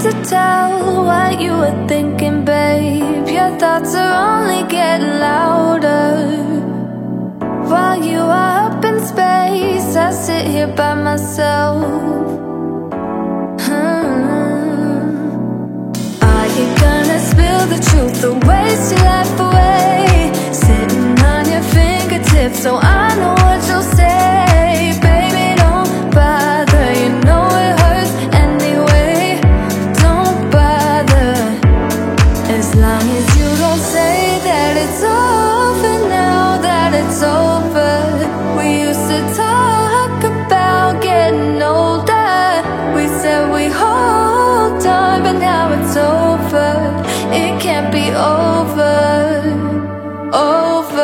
to tell what you were thinking, babe. Your thoughts are only getting louder. While you are up in space, I sit here by myself. Are you gonna spill the truth or waste your life away? Sitting on your fingertips so I know what you'll say. Baby, don't bother, you know it hurts anyway. Don't bother, as long as you don't say that it's over now, that it's over. We used to talk about getting older. We said we hold on, but now it's over. It can't be over, over.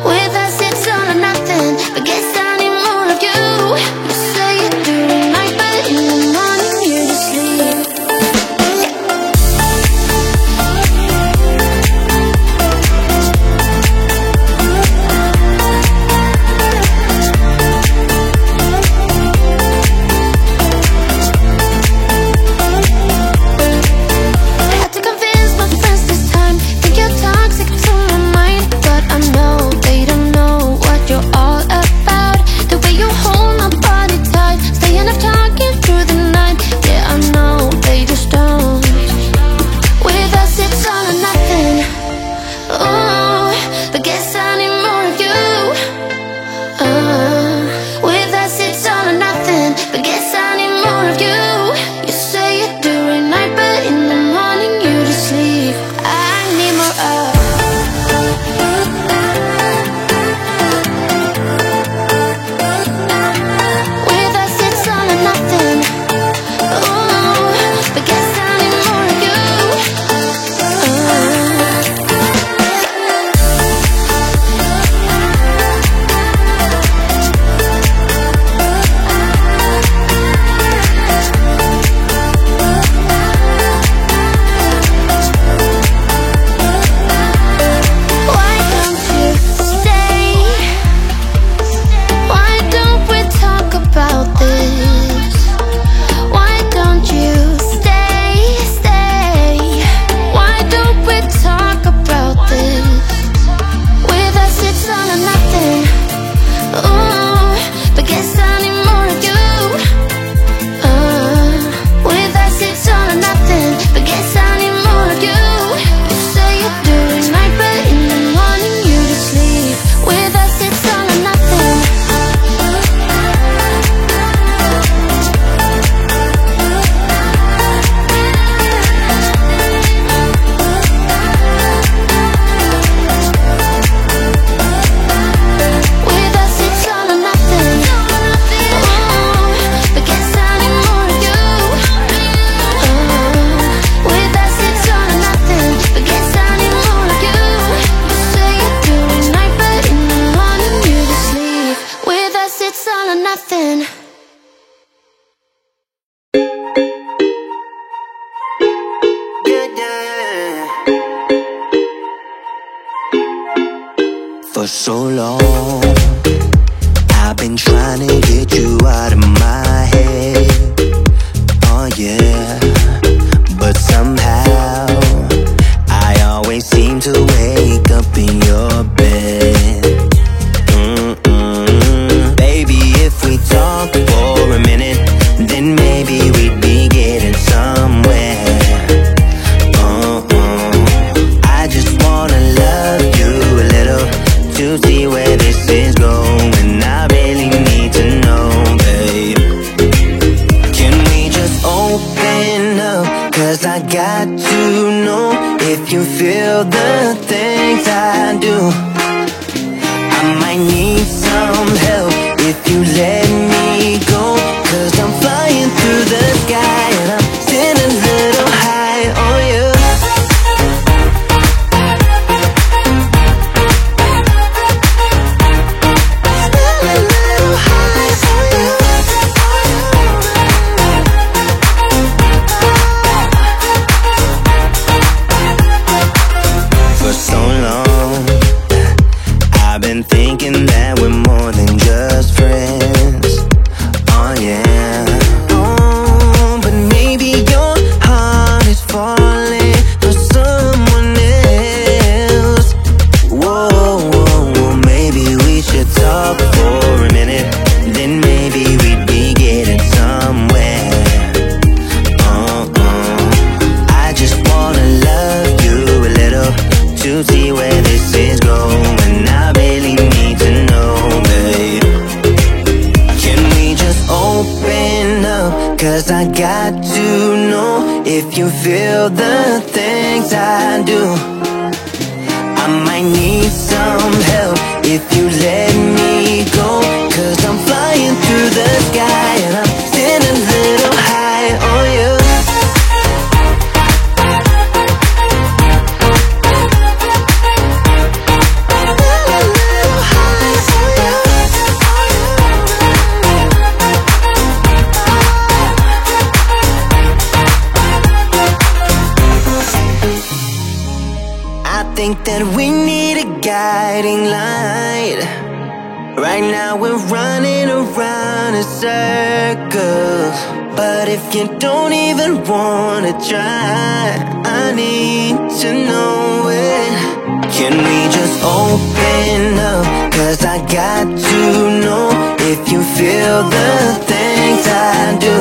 With us it's nothing. For so long, I've been trying to get you out of my head. Oh yeah, but somehow I always seem to wake up in your bed. Baby, if we talk for a minute, then maybe we'd be getting somewhere. I just wanna love you a little to see where this is going. I really need to know, babe. Can we just open up? 'Cause I got to know if you feel the things I do. I might need some help if you let me go. 'Cause I'm flying through the sky and I'm still a little high on you. I've been thinking that we're more than just friends. Oh yeah. Oh, but maybe your heart is falling for someone else. Whoa, whoa, whoa. Maybe we should talk for a minute, then maybe we'd be getting somewhere. I just wanna love you a little to see where this is going. I really need to know, babe. Can we just open up? 'Cause I got to know if you feel the things I do. I might need some help if you let me go. 'Cause I'm flying through the sky and I'm still a little high on you. I think that we need a guiding light. Right now we're running around in circles, but if you don't even wanna try, I need to know it. Can we just open up? 'Cause I got to know if you feel the things I do.